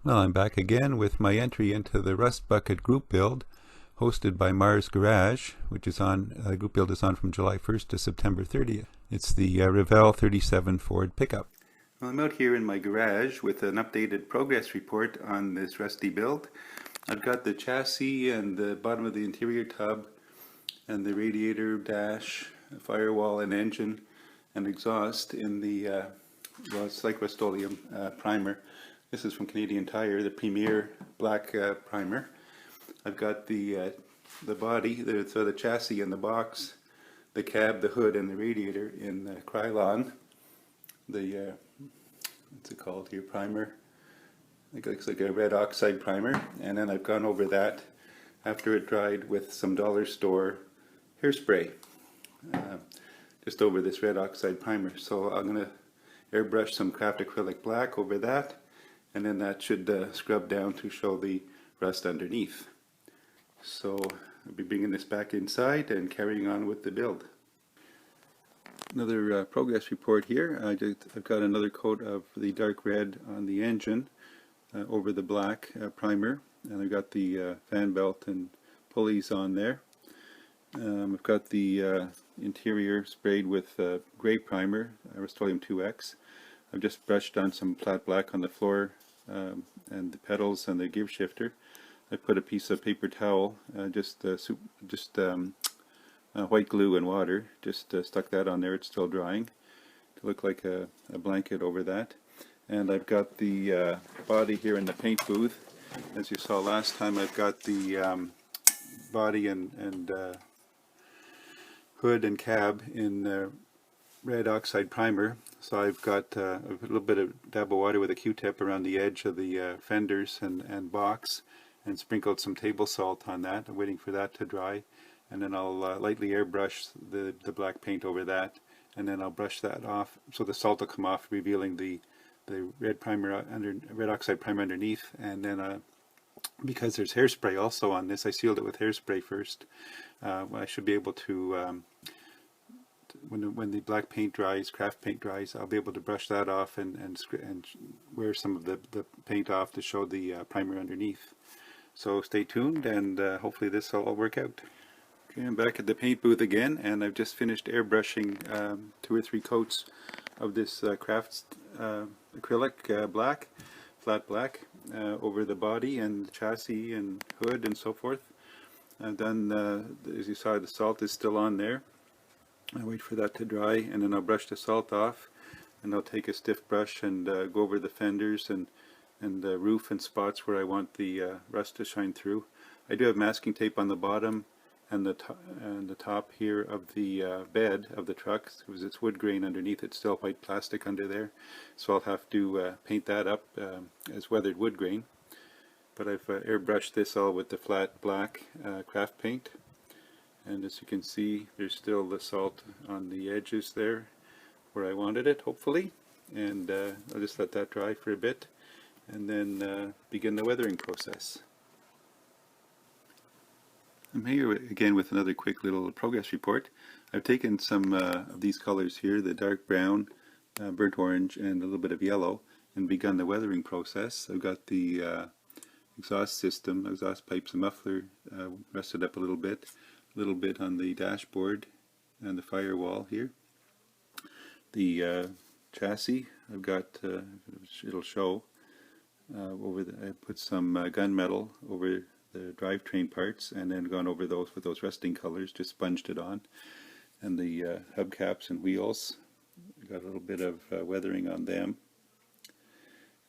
Well, I'm back again with my entry into the Rust Bucket group build hosted by Mars Garage, which is on, group build is on from July 1st to September 30th. It's the Revel 37 Ford pickup. Well, I'm out here in my garage with an updated progress report on this Rusty build. I've got the chassis and the bottom of the interior tub and the radiator, dash, firewall and engine and exhaust in the, well, it's like Rustoleum primer. This is from Canadian Tire, the Premier black primer. I've got the body, so the chassis and the box, the cab, the hood, and the radiator in Krylon. The what's it called here? Primer. It looks like a red oxide primer. And then I've gone over that after it dried with some dollar store hairspray, just over this red oxide primer. So I'm going to airbrush some craft acrylic black over that. And then that should scrub down to show the rust underneath. So I'll be bringing this back inside and carrying on with the build. Another progress report here. I've got another coat of the dark red on the engine over the black primer, and I've got the fan belt and pulleys on there. I've got the interior sprayed with gray primer, Rustoleum 2X. I've just brushed on some flat black on the floor and the pedals and the gear shifter. I put a piece of paper towel, white glue and water, just stuck that on there. It's still drying to look like a blanket over that. And I've got the body here in the paint booth. As you saw last time, I've got the body and hood and cab in red oxide primer. So I've got a little bit of dab of water with a Q-tip around the edge of the fenders and box, and sprinkled some table salt on that. I'm waiting for that to dry, and then I'll lightly airbrush the black paint over that, and then I'll brush that off so the salt will come off, revealing the red primer red oxide primer underneath. And then because there's hairspray also on this, I sealed it with hairspray first. I should be able to when the black paint dries, craft paint dries, I'll be able to brush that off and wear some of the paint off to show the primer underneath. So stay tuned, and hopefully this will all work out. Okay, I'm back at the paint booth again, and I've just finished airbrushing 2 or 3 coats of this craft acrylic black, flat black, over the body and the chassis and hood and so forth. And then, as you saw, the salt is still on there. I wait for that to dry, and then I'll brush the salt off, and I'll take a stiff brush and go over the fenders and the roof and spots where I want the rust to shine through. I do have masking tape on the bottom and the top here of the bed of the truck, because it's wood grain underneath. It's still white plastic under there, so I'll have to paint that up as weathered wood grain. But I've airbrushed this all with the flat black craft paint. And as you can see, there's still the salt on the edges there where I wanted it, hopefully. And I'll just let that dry for a bit, and then begin the weathering process. I'm here again with another quick little progress report. I've taken some of these colors here, the dark brown, burnt orange, and a little bit of yellow, and begun the weathering process. I've got the exhaust system, exhaust pipes and muffler rusted up a little bit on the dashboard and the firewall here. The chassis, I've got, it'll show, I put some gunmetal over the drivetrain parts, and then gone over those with those rusting colors, just sponged it on. And the hubcaps and wheels, got a little bit of weathering on them.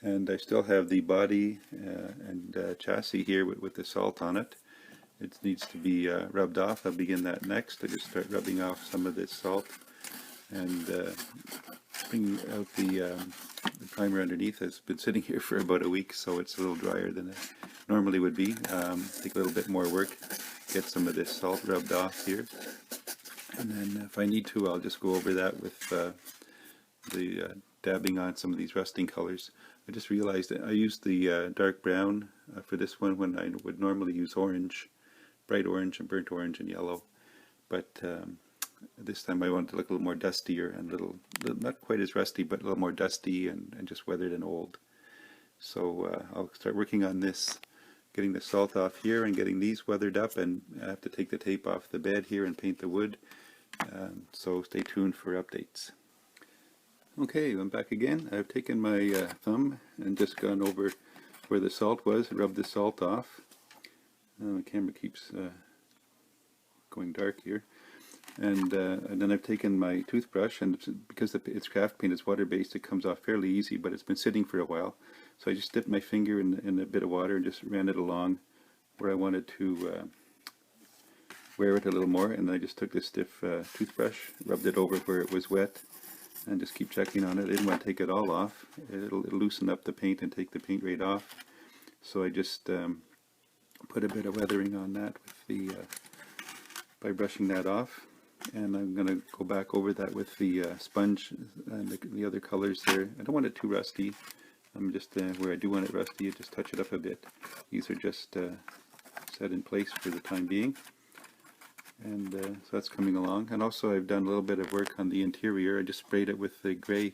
And I still have the body and chassis here with the salt on it. It needs to be rubbed off. I'll begin that next. I just start rubbing off some of this salt and bring out the primer underneath. It's been sitting here for about a week, so it's a little drier than it normally would be. Take a little bit more work, get some of this salt rubbed off here. And then if I need to, I'll just go over that with the dabbing on some of these rusting colors. I just realized that I used the dark brown for this one when I would normally use orange, bright orange and burnt orange and yellow, but this time I wanted to look a little more dustier and not quite as rusty, but a little more dusty and just weathered and old. So I'll start working on this, getting the salt off here and getting these weathered up, and I have to take the tape off the bed here and paint the wood. So stay tuned for updates. Okay, I'm back again. I've taken my thumb and just gone over where the salt was, rubbed the salt off. The camera keeps going dark here. And then I've taken my toothbrush, and because it's craft paint, it's water-based, it comes off fairly easy, but it's been sitting for a while. So I just dipped my finger in a bit of water and just ran it along where I wanted to wear it a little more, and then I just took this stiff toothbrush, rubbed it over where it was wet, and just keep checking on it. I didn't want to take it all off. It'll loosen up the paint and take the paint right off. So I just put a bit of weathering on that with the by brushing that off. And I'm going to go back over that with the sponge and the other colors there. I don't want it too rusty. I'm just where I do want it rusty, I just touch it up a bit. These are just set in place for the time being. And so that's coming along. And also I've done a little bit of work on the interior. I just sprayed it with the gray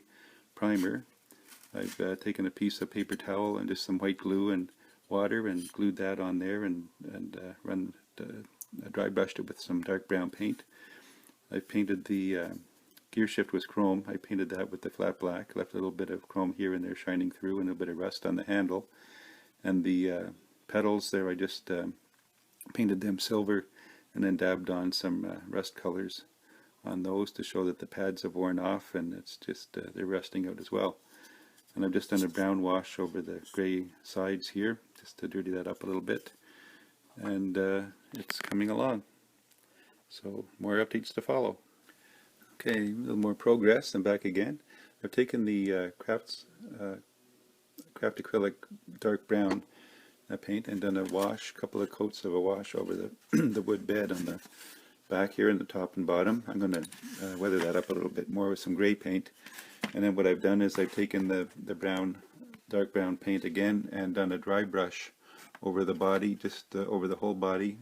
primer. I've taken a piece of paper towel and just some white glue and water and glued that on there, and dry brushed it with some dark brown paint. I painted the gear shift was chrome. I painted that with the flat black, left a little bit of chrome here and there shining through, and a bit of rust on the handle. And the pedals there, I just painted them silver and then dabbed on some rust colors on those to show that the pads have worn off, and it's just they're rusting out as well. And I've just done a brown wash over the gray sides here just to dirty that up a little bit, and it's coming along. So more updates to follow. Okay, a little more progress. I'm back again. I've taken the craft acrylic dark brown paint and done a wash, a couple of coats of a wash over the the wood bed on the back here and the top and bottom. I'm going to weather that up a little bit more with some gray paint. And then what I've done is I've taken the dark brown paint again and done a dry brush over the body, just over the whole body,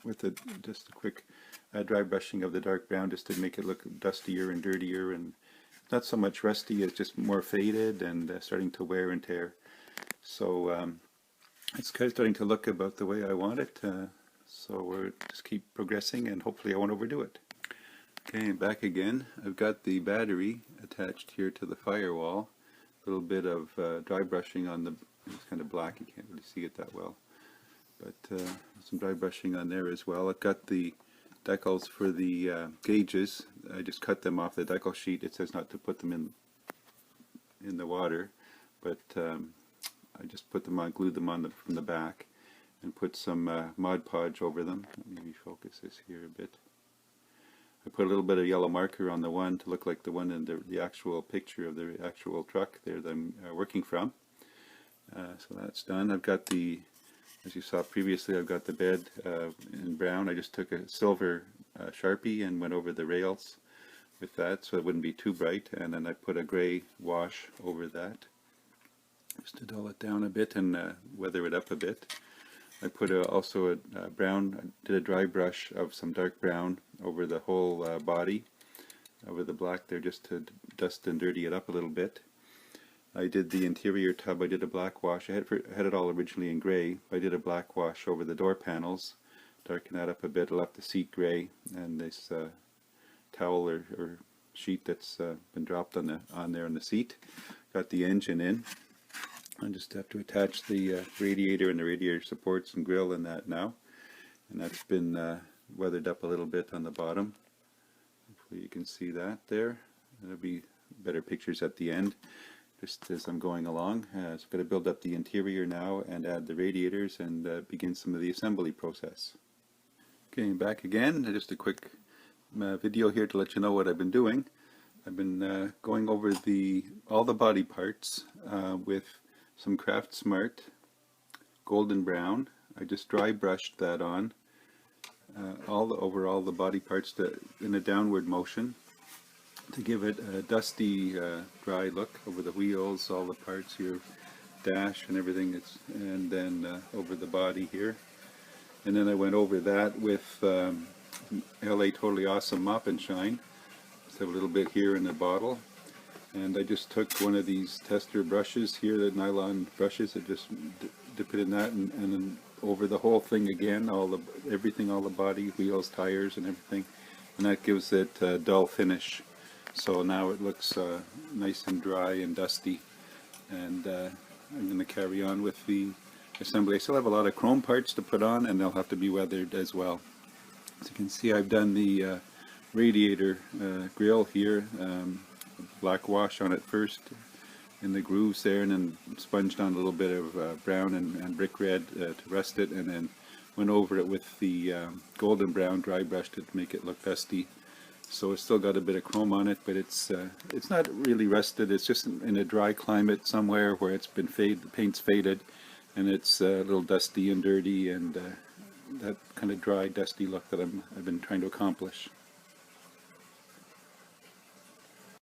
with just a quick dry brushing of the dark brown just to make it look dustier and dirtier, and not so much rusty, it's just more faded and starting to wear and tear. So it's kind of starting to look about the way I want it, so we'll just keep progressing and hopefully I won't overdo it. Okay, back again. I've got the battery attached here to the firewall. A little bit of dry brushing on the, it's kind of black, you can't really see it that well, but some dry brushing on there as well. I've got the decals for the gauges. I just cut them off the decal sheet. It says not to put them in the water, but I just put them on, glued them on from the back, and put some Mod Podge over them. Let me focus this here a bit. I put a little bit of yellow marker on the one to look like the one in the actual picture of the actual truck there that I'm working from. So that's done. I've got the, as you saw previously, I've got the bed in brown. I just took a silver Sharpie and went over the rails with that so it wouldn't be too bright, and then I put a gray wash over that just to dull it down a bit and weather it up a bit. I put also a brown, I did a dry brush of some dark brown over the whole body, over the black there, just to dust and dirty it up a little bit. I did the interior tub, I did a black wash. I had it all originally in gray. I did a black wash over the door panels, darken that up a bit. I left the seat gray, and this towel or sheet that's been dropped on there on the seat. Got the engine in. I just have to attach the radiator and the radiator supports and grill and that now, and that's been weathered up a little bit on the bottom. Hopefully you can see that there. There'll be better pictures at the end just as I'm going along. So I'm going to build up the interior now and add the radiators and begin some of the assembly process. Okay, back again. Just a quick video here to let you know what I've been doing. I've been going over all the body parts with some Craft Smart golden brown. I just dry brushed that on over all the body parts in a downward motion to give it a dusty dry look over the wheels, all the parts here, dash and everything, and then over the body here. And then I went over that with LA Totally Awesome Mop and Shine. Just have a little bit here in the bottle. And I just took one of these tester brushes here, the nylon brushes, and just dip it in that, and then over the whole thing again, everything, all the body, wheels, tires, and everything, and that gives it a dull finish. So now it looks nice and dry and dusty, and I'm going to carry on with the assembly. I still have a lot of chrome parts to put on, and they'll have to be weathered as well. As you can see, I've done the radiator grill here, black wash on it first in the grooves there, and then sponged on a little bit of brown and brick red to rust it, and then went over it with the golden brown dry brush to make it look dusty. So it's still got a bit of chrome on it, but it's not really rusted. It's just in a dry climate somewhere where it's been the paint's faded, and it's a little dusty and dirty, and that kind of dry, dusty look that I've been trying to accomplish.